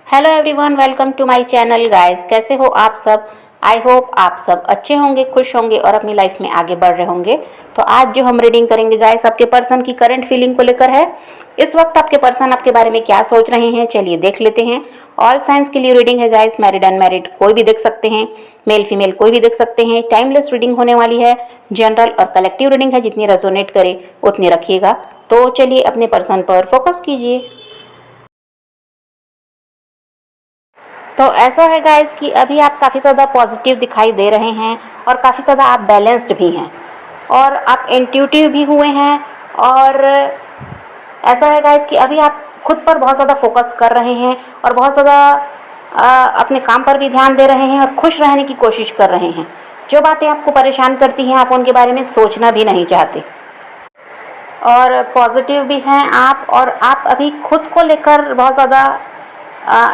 Hello everyone, welcome to my channel guys. कैसे हो आप सब? आई होप आप सब अच्छे होंगे, खुश होंगे और अपनी लाइफ में आगे बढ़ रहे होंगे। तो आज जो हम रीडिंग करेंगे गाइस, आपके पर्सन की करंट फीलिंग को लेकर है। इस वक्त आपके पर्सन आपके बारे में क्या सोच रहे हैं, चलिए देख लेते हैं। ऑल साइंस के लिए रीडिंग है गाइस, मैरिड अनमैरिड कोई भी देख सकते हैं, मेल फीमेल कोई भी देख सकते हैं। टाइमलेस रीडिंग होने वाली है, जनरल और कलेक्टिव रीडिंग है, जितनी रेजोनेट करे उतनी रखिएगा। तो चलिए अपने पर्सन पर फोकस कीजिए। तो ऐसा है गाइस कि अभी आप काफ़ी ज़्यादा पॉजिटिव दिखाई दे रहे हैं और काफ़ी ज़्यादा आप बैलेंस्ड भी हैं और आप इंट्यूटिव भी हुए हैं। और ऐसा है गाइस कि अभी आप खुद पर बहुत ज़्यादा फोकस कर रहे हैं और बहुत ज़्यादा अपने काम पर भी ध्यान दे रहे हैं और खुश रहने की कोशिश कर रहे हैं। जो बातें आपको परेशान करती हैं आप उनके बारे में सोचना भी नहीं चाहते और पॉजिटिव भी हैं आप। और आप अभी खुद को लेकर बहुत ज़्यादा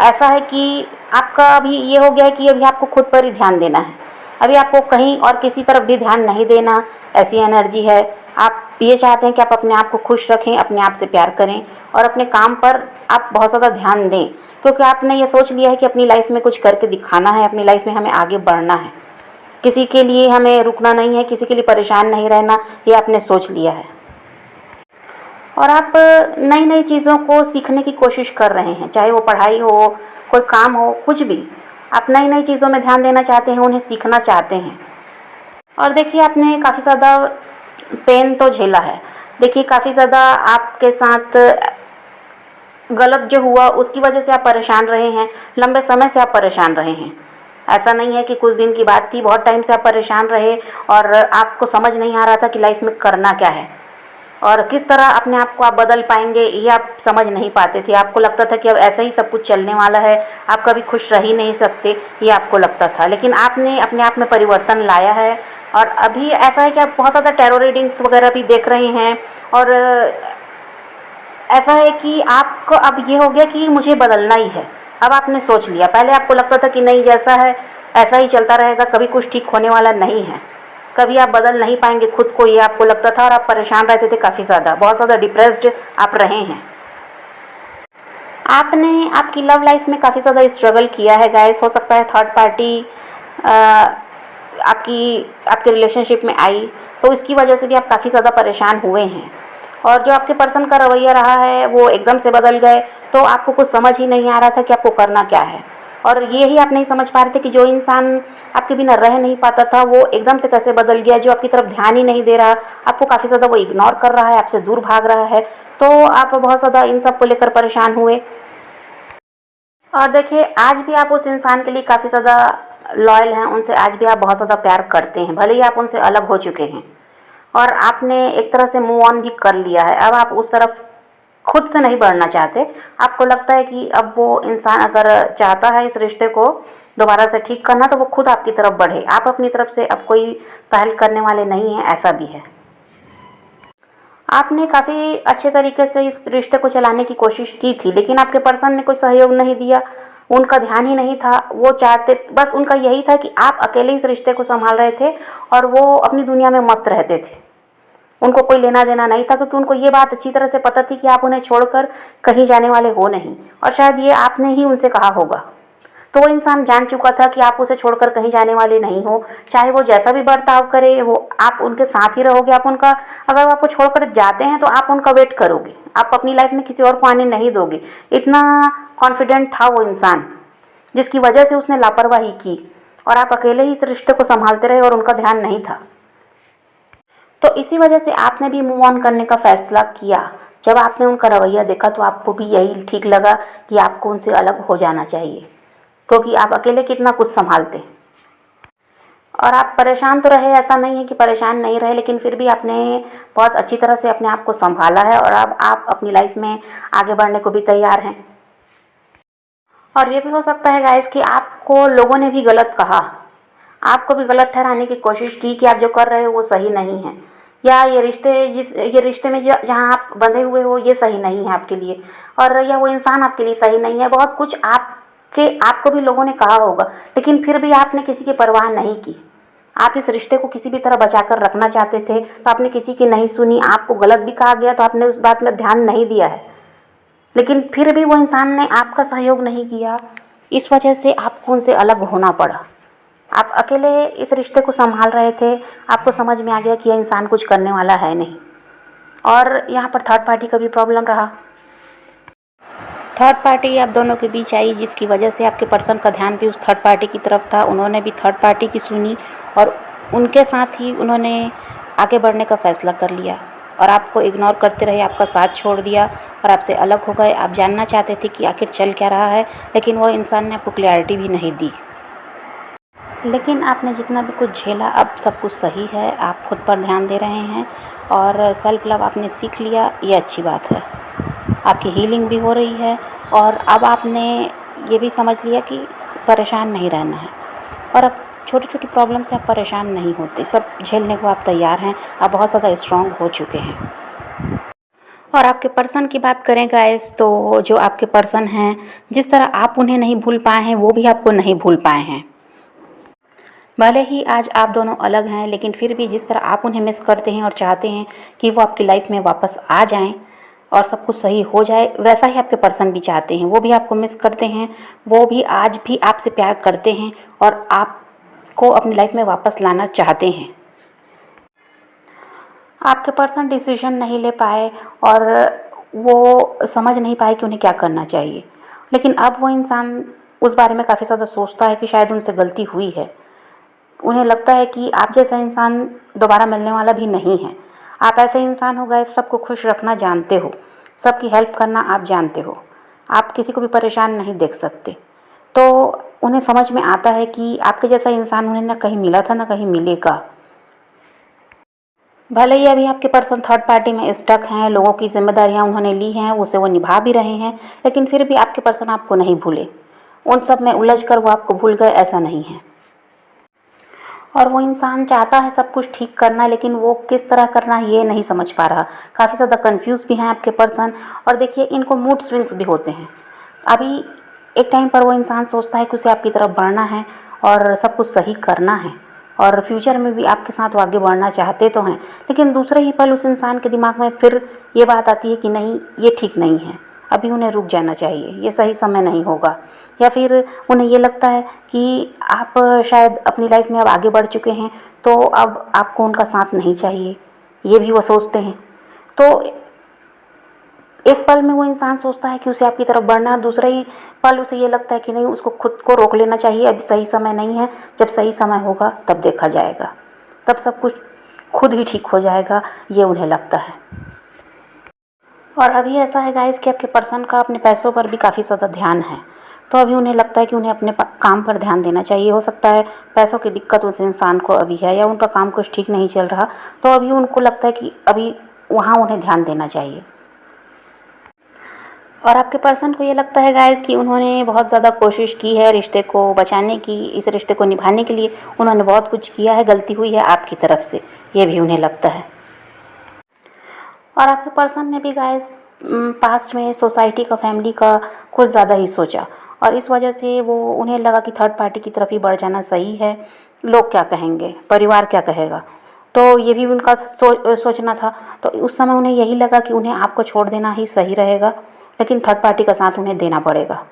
ऐसा है कि आपका अभी ये हो गया है कि अभी आपको खुद पर ही ध्यान देना है। अभी आपको कहीं और किसी तरफ भी ध्यान नहीं देना, ऐसी एनर्जी है। आप ये चाहते हैं कि आप अपने आप को खुश रखें, अपने आप से प्यार करें और अपने काम पर आप बहुत ज़्यादा ध्यान दें, क्योंकि आपने ये सोच लिया है कि अपनी लाइफ में कुछ करके दिखाना है, अपनी लाइफ में हमें आगे बढ़ना है। किसी के लिए हमें रुकना नहीं है, किसी के लिए परेशान नहीं रहना, ये आपने सोच लिया है। और आप नई नई चीज़ों को सीखने की कोशिश कर रहे हैं, चाहे वो पढ़ाई हो, कोई काम हो, कुछ भी। आप नई नई चीज़ों में ध्यान देना चाहते हैं, उन्हें सीखना चाहते हैं। और देखिए आपने काफ़ी ज़्यादा पेन तो झेला है। देखिए काफ़ी ज़्यादा आपके साथ गलत जो हुआ उसकी वजह से आप परेशान रहे हैं, लंबे समय से आप परेशान रहे हैं। ऐसा नहीं है कि कुछ दिन की बात थी, बहुत टाइम से आप परेशान रहे और आपको समझ नहीं आ रहा था कि लाइफ में करना क्या है और किस तरह अपने आप को आप बदल पाएंगे, ये आप समझ नहीं पाते थे। आपको लगता था कि अब ऐसा ही सब कुछ चलने वाला है, आप कभी खुश रह ही नहीं सकते, ये आपको लगता था। लेकिन आपने अपने आप में परिवर्तन लाया है और अभी ऐसा है कि आप बहुत ज़्यादा टैरो रीडिंग्स वगैरह भी देख रहे हैं। और ऐसा है कि आपको अब ये हो गया कि मुझे बदलना ही है। अब आपने सोच लिया, पहले आपको लगता था कि नहीं, जैसा है ऐसा ही चलता रहेगा, कभी कुछ ठीक होने वाला नहीं है, कभी आप बदल नहीं पाएंगे खुद को, ये आपको लगता था। और आप परेशान रहते थे, काफ़ी ज़्यादा, बहुत ज़्यादा डिप्रेस्ड आप रहे हैं। आपने आपकी लव लाइफ में काफ़ी ज़्यादा स्ट्रगल किया है गाइस। हो सकता है थर्ड पार्टी आपकी आपके रिलेशनशिप में आई, तो इसकी वजह से भी आप काफ़ी ज़्यादा परेशान हुए हैं। और जो आपके पर्सन का रवैया रहा है वो एकदम से बदल गए, तो आपको कुछ समझ ही नहीं आ रहा था कि आपको करना क्या है। और ये ही आप नहीं समझ पा रहे थे कि जो इंसान आपके बिना रह नहीं पाता था वो एकदम से कैसे बदल गया, जो आपकी तरफ ध्यान ही नहीं दे रहा, आपको काफ़ी ज़्यादा वो इग्नोर कर रहा है, आपसे दूर भाग रहा है। तो आप बहुत ज़्यादा इन सब को लेकर परेशान हुए। और देखिए आज भी आप उस इंसान के लिए काफ़ी ज़्यादा लॉयल हैं, उनसे आज भी आप बहुत ज़्यादा प्यार करते हैं, भले ही आप उनसे अलग हो चुके हैं और आपने एक तरह से मूव ऑन भी कर लिया है। अब आप उस तरफ खुद से नहीं बढ़ना चाहते। आपको लगता है कि अब वो इंसान अगर चाहता है इस रिश्ते को दोबारा से ठीक करना, तो वो खुद आपकी तरफ बढ़े। आप अपनी तरफ से अब कोई पहल करने वाले नहीं हैं, ऐसा भी है। आपने काफ़ी अच्छे तरीके से इस रिश्ते को चलाने की कोशिश की थी, लेकिन आपके पर्सन ने कोई सहयोग नहीं दिया, उनका ध्यान ही नहीं था। वो चाहते, बस उनका यही था कि आप अकेले इस रिश्ते को संभाल रहे थे और वो अपनी दुनिया में मस्त रहते थे। उनको कोई लेना देना नहीं था, क्योंकि उनको ये बात अच्छी तरह से पता थी कि आप उन्हें छोड़कर कहीं जाने वाले हो नहीं। और शायद ये आपने ही उनसे कहा होगा। तो वो इंसान जान चुका था कि आप उसे छोड़कर कहीं जाने वाले नहीं हो, चाहे वो जैसा भी बर्ताव करे, वो आप उनके साथ ही रहोगे। आप उनका, अगर वो आपको छोड़कर जाते हैं तो आप उनका वेट करोगे, आप अपनी लाइफ में किसी और को आने नहीं दोगे। इतना कॉन्फिडेंट था वो इंसान, जिसकी वजह से उसने लापरवाही की और आप अकेले ही इस रिश्ते को संभालते रहे और उनका ध्यान नहीं था। तो इसी वजह से आपने भी मूव ऑन करने का फैसला किया। जब आपने उनका रवैया देखा तो आपको भी यही ठीक लगा कि आपको उनसे अलग हो जाना चाहिए, क्योंकि आप अकेले कितना कुछ संभालते। और आप परेशान तो रहे, ऐसा नहीं है कि परेशान नहीं रहे, लेकिन फिर भी आपने बहुत अच्छी तरह से अपने आप को संभाला है और अब आप अपनी लाइफ में आगे बढ़ने को भी तैयार हैं। और ये भी हो सकता है गाइस कि आपको लोगों ने भी गलत कहा, आपको भी गलत ठहराने की कोशिश की कि आप जो कर रहे हो वो सही नहीं है, या ये रिश्ते में जहाँ आप बंधे हुए हो ये सही नहीं है आपके लिए, और या वो इंसान आपके लिए सही नहीं है। बहुत कुछ आपको भी लोगों ने कहा होगा, लेकिन फिर भी आपने किसी की परवाह नहीं की। आप इस रिश्ते को किसी भी तरह बचाकर रखना चाहते थे, तो आपने किसी की नहीं सुनी। आपको गलत भी कहा गया तो आपने उस बात में ध्यान नहीं दिया है। लेकिन फिर भी वो इंसान ने आपका सहयोग नहीं किया, इस वजह से आपको उनसे अलग होना पड़ा। आप अकेले इस रिश्ते को संभाल रहे थे, आपको समझ में आ गया कि यह इंसान कुछ करने वाला है नहीं, और यहाँ पर थर्ड पार्टी का भी प्रॉब्लम रहा। थर्ड पार्टी आप दोनों के बीच आई, जिसकी वजह से आपके पर्सन का ध्यान भी उस थर्ड पार्टी की तरफ था। उन्होंने भी थर्ड पार्टी की सुनी और उनके साथ ही उन्होंने आगे बढ़ने का फ़ैसला कर लिया और आपको इग्नोर करते रहे, आपका साथ छोड़ दिया और आपसे अलग हो गए। आप जानना चाहते थे कि आखिर चल क्या रहा है, लेकिन वो इंसान ने आपको क्लैरिटी भी नहीं दी। लेकिन आपने जितना भी कुछ झेला, अब सब कुछ सही है, आप खुद पर ध्यान दे रहे हैं और सेल्फ लव आपने सीख लिया, ये अच्छी बात है। आपकी हीलिंग भी हो रही है और अब आपने ये भी समझ लिया कि परेशान नहीं रहना है, और अब छोटी छोटी प्रॉब्लम से आप परेशान नहीं होते, सब झेलने को आप तैयार हैं, आप बहुत ज़्यादा स्ट्रॉन्ग हो चुके हैं। और आपके पर्सन की बात करें गाइस, तो जो आपके पर्सन हैं, जिस तरह आप उन्हें नहीं भूल पाए हैं, वो भी आपको नहीं भूल पाए हैं। भले ही आज आप दोनों अलग हैं, लेकिन फिर भी जिस तरह आप उन्हें मिस करते हैं और चाहते हैं कि वो आपकी लाइफ में वापस आ जाएं और सब कुछ सही हो जाए, वैसा ही आपके पर्सन भी चाहते हैं। वो भी आपको मिस करते हैं, वो भी आज भी आपसे प्यार करते हैं और आपको अपनी लाइफ में वापस लाना चाहते हैं। आपके पर्सन डिसीजन नहीं ले पाए और वो समझ नहीं पाए कि उन्हें क्या करना चाहिए, लेकिन अब वो इंसान उस बारे में काफ़ी ज़्यादा सोचता है कि शायद उनसे गलती हुई है। उन्हें लगता है कि आप जैसा इंसान दोबारा मिलने वाला भी नहीं है। आप ऐसे इंसान हो गए, सबको खुश रखना जानते हो, सबकी हेल्प करना आप जानते हो, आप किसी को भी परेशान नहीं देख सकते। तो उन्हें समझ में आता है कि आपके जैसा इंसान उन्हें ना कहीं मिला था, ना कहीं मिलेगा। भले ही अभी आपके पर्सन थर्ड पार्टी में स्टक हैं, लोगों की जिम्मेदारियां उन्होंने ली हैं, उसे वो निभा भी रहे हैं, लेकिन फिर भी आपके पर्सन आपको नहीं भूले। उन सब में उलझ कर वो आपको भूल गए, ऐसा नहीं है। और वो इंसान चाहता है सब कुछ ठीक करना, लेकिन वो किस तरह करना ये नहीं समझ पा रहा। काफ़ी ज़्यादा कंफ्यूज भी हैं आपके पर्सन। और देखिए, इनको मूड स्विंग्स भी होते हैं। अभी एक टाइम पर वो इंसान सोचता है कि उसे आपकी तरफ बढ़ना है और सब कुछ सही करना है और फ्यूचर में भी आपके साथ वो आगे बढ़ना चाहते तो हैं, लेकिन दूसरे ही पल उस इंसान के दिमाग में फिर ये बात आती है कि नहीं, ये ठीक नहीं है, अभी उन्हें रुक जाना चाहिए, ये सही समय नहीं होगा। या फिर उन्हें ये लगता है कि आप शायद अपनी लाइफ में अब आगे बढ़ चुके हैं, तो अब आपको उनका साथ नहीं चाहिए, ये भी वो सोचते हैं। तो एक पल में वो इंसान सोचता है कि उसे आपकी तरफ बढ़ना है और दूसरे ही पल उसे ये लगता है कि नहीं, उसको खुद को रोक लेना चाहिए, अभी सही समय नहीं है, जब सही समय होगा तब देखा जाएगा, तब सब कुछ खुद ही ठीक हो जाएगा, ये उन्हें लगता है। और अभी ऐसा है गाइस कि आपके पर्सन का अपने पैसों पर भी काफ़ी ज़्यादा ध्यान है, तो अभी उन्हें लगता है कि उन्हें अपने काम पर ध्यान देना चाहिए। हो सकता है पैसों की दिक्कत उस इंसान को अभी है, या उनका काम कुछ ठीक नहीं चल रहा, तो अभी उनको लगता है कि अभी वहाँ उन्हें ध्यान देना चाहिए। और आपके पर्सन को ये लगता है गाइस कि उन्होंने बहुत ज़्यादा कोशिश की है रिश्ते को बचाने की, इस रिश्ते को निभाने के लिए उन्होंने बहुत कुछ किया है, गलती हुई है आपकी तरफ से, ये भी उन्हें लगता है। और आपके पर्सन ने भी गाइस पास्ट में सोसाइटी का, फैमिली का कुछ ज़्यादा ही सोचा और इस वजह से वो उन्हें लगा कि थर्ड पार्टी की तरफ ही बढ़ जाना सही है। लोग क्या कहेंगे, परिवार क्या कहेगा, तो ये भी उनका सोचना था। तो उस समय उन्हें यही लगा कि उन्हें आपको छोड़ देना ही सही रहेगा, लेकिन थर्ड पार्टी का साथ उन्हें देना पड़ेगा।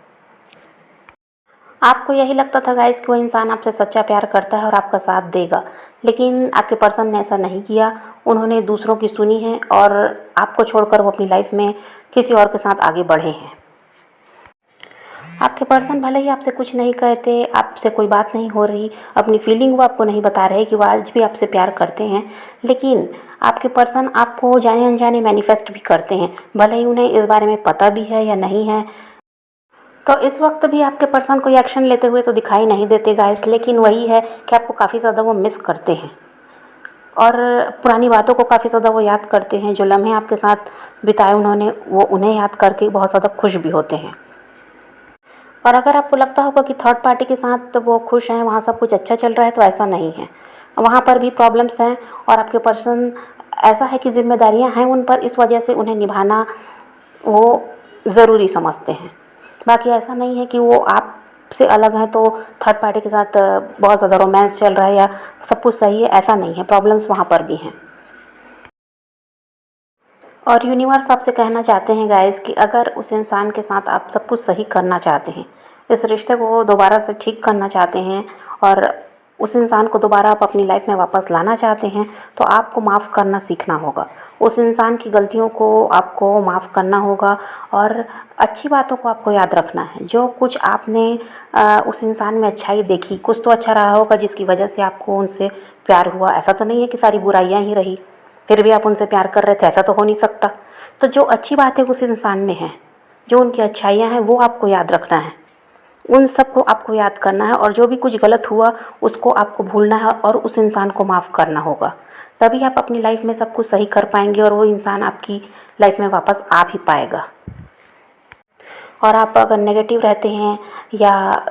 आपको यही लगता था गाइस कि वो इंसान आपसे सच्चा प्यार करता है और आपका साथ देगा, लेकिन आपके पर्सन ने ऐसा नहीं किया। उन्होंने दूसरों की सुनी है और आपको छोड़कर वो अपनी लाइफ में किसी और के साथ आगे बढ़े हैं। आपके पर्सन भले ही आपसे कुछ नहीं कहते, आपसे कोई बात नहीं हो रही, अपनी फीलिंग वो आपको नहीं बता रहे कि वो आज भी आपसे प्यार करते हैं, लेकिन आपके पर्सन आपको जाने अनजाने मैनिफेस्ट भी करते हैं, भले ही उन्हें इस बारे में पता भी है या नहीं है। तो इस वक्त भी आपके पर्सन कोई एक्शन लेते हुए तो दिखाई नहीं देते गाइस, लेकिन वही है कि आपको काफ़ी ज़्यादा वो मिस करते हैं और पुरानी बातों को काफ़ी ज़्यादा वो याद करते हैं। जो लम्हे आपके साथ बिताए उन्होंने, वो उन्हें याद करके बहुत ज़्यादा खुश भी होते हैं। और अगर आपको लगता होगा कि थर्ड पार्टी के साथ वो खुश हैं, वहाँ सब कुछ अच्छा चल रहा है, तो ऐसा नहीं है, वहाँ पर भी प्रॉब्लम्स हैं और आपके पर्सन ऐसा है कि जिम्मेदारियाँ हैं उन पर, इस वजह से उन्हें निभाना वो ज़रूरी समझते हैं। बाकी ऐसा नहीं है कि वो आपसे अलग हैं तो थर्ड पार्टी के साथ बहुत ज़्यादा रोमांस चल रहा है या सब कुछ सही है, ऐसा नहीं है, प्रॉब्लम्स वहाँ पर भी हैं। और यूनिवर्स आपसे कहना चाहते हैं गाइस कि अगर उस इंसान के साथ आप सब कुछ सही करना चाहते हैं, इस रिश्ते को दोबारा से ठीक करना चाहते हैं और उस इंसान को दोबारा आप अपनी लाइफ में वापस लाना चाहते हैं, तो आपको माफ़ करना सीखना होगा। उस इंसान की गलतियों को आपको माफ़ करना होगा और अच्छी बातों को आपको याद रखना है। जो कुछ आपने उस इंसान में अच्छाई देखी, कुछ तो अच्छा रहा होगा जिसकी वजह से आपको उनसे प्यार हुआ। ऐसा तो नहीं है कि सारी बुराइयां ही रही, फिर भी आप उनसे प्यार कर रहे थे, ऐसा तो हो नहीं सकता। तो जो अच्छी बातें उस इंसान में हैं, जो उनकी अच्छाइयाँ हैं, वो आपको याद रखना है, उन सबको आपको याद करना है और जो भी कुछ गलत हुआ उसको आपको भूलना है और उस इंसान को माफ़ करना होगा। तभी आप अपनी लाइफ में सब कुछ सही कर पाएंगे और वो इंसान आपकी लाइफ में वापस आ भी पाएगा। और आप अगर नेगेटिव रहते हैं या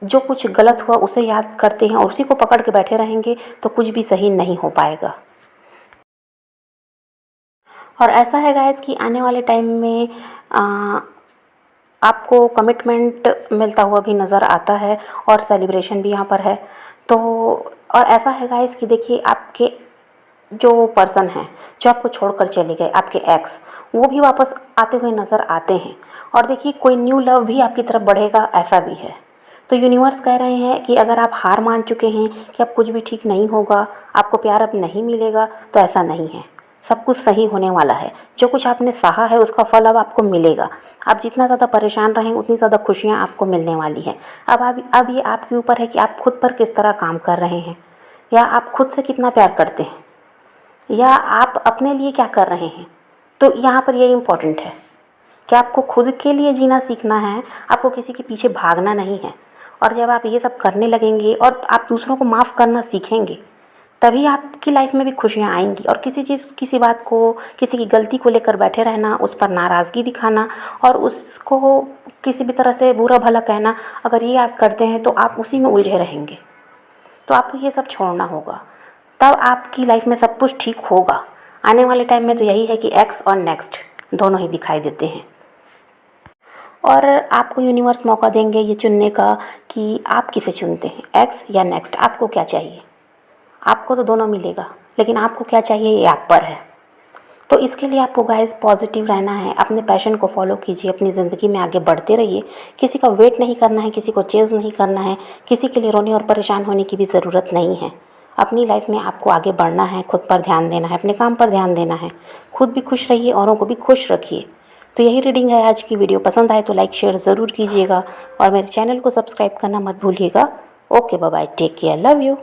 जो कुछ गलत हुआ उसे याद करते हैं और उसी को पकड़ के बैठे रहेंगे, तो कुछ भी सही नहीं हो पाएगा। और ऐसा है गाइस कि आने वाले टाइम में आपको कमिटमेंट मिलता हुआ भी नज़र आता है और सेलिब्रेशन भी यहाँ पर है। तो और ऐसा है गाइस कि देखिए, आपके जो पर्सन हैं जो आपको छोड़कर चले गए, आपके एक्स, वो भी वापस आते हुए नज़र आते हैं। और देखिए, कोई न्यू लव भी आपकी तरफ बढ़ेगा, ऐसा भी है। तो यूनिवर्स कह रहे हैं कि अगर आप हार मान चुके हैं कि अब कुछ भी ठीक नहीं होगा, आपको प्यार अब नहीं मिलेगा, तो ऐसा नहीं है। सब कुछ सही होने वाला है। जो कुछ आपने सहा है उसका फल अब आपको मिलेगा। आप जितना ज़्यादा परेशान रहें उतनी ज़्यादा खुशियाँ आपको मिलने वाली हैं। अब ये आपके ऊपर है कि आप खुद पर किस तरह काम कर रहे हैं, या आप खुद से कितना प्यार करते हैं, या आप अपने लिए क्या कर रहे हैं। तो यहाँ पर ये इम्पोर्टेंट है कि आपको खुद के लिए जीना सीखना है, आपको किसी के पीछे भागना नहीं है। और जब आप ये सब करने लगेंगे और आप दूसरों को माफ़ करना सीखेंगे, तभी आपकी लाइफ में भी खुशियाँ आएंगी। और किसी बात को, किसी की गलती को लेकर बैठे रहना, उस पर नाराज़गी दिखाना और उसको किसी भी तरह से बुरा भला कहना, अगर ये आप करते हैं तो आप उसी में उलझे रहेंगे। तो आपको ये सब छोड़ना होगा, तब आपकी लाइफ में सब कुछ ठीक होगा। आने वाले टाइम में तो यही है कि एक्स और नेक्स्ट दोनों ही दिखाई देते हैं। और आपको यूनिवर्स मौका देंगे ये चुनने का कि आप किसे चुनते हैं, एक्स या नेक्स्ट। आपको क्या चाहिए? आपको तो दोनों मिलेगा, लेकिन आपको क्या चाहिए ये आप पर है। तो इसके लिए आपको गाइस पॉजिटिव रहना है, अपने पैशन को फॉलो कीजिए, अपनी ज़िंदगी में आगे बढ़ते रहिए। किसी का वेट नहीं करना है, किसी को चेज़ नहीं करना है, किसी के लिए रोने और परेशान होने की भी ज़रूरत नहीं है। अपनी लाइफ में आपको आगे बढ़ना है, खुद पर ध्यान देना है, अपने काम पर ध्यान देना है। खुद भी खुश रहिए, औरों को भी खुश रखिए। तो यही रीडिंग है आज की। वीडियो पसंद आए तो लाइक शेयर ज़रूर कीजिएगा और मेरे चैनल को सब्सक्राइब करना मत भूलिएगा। Okay, bye bye, take care, love you.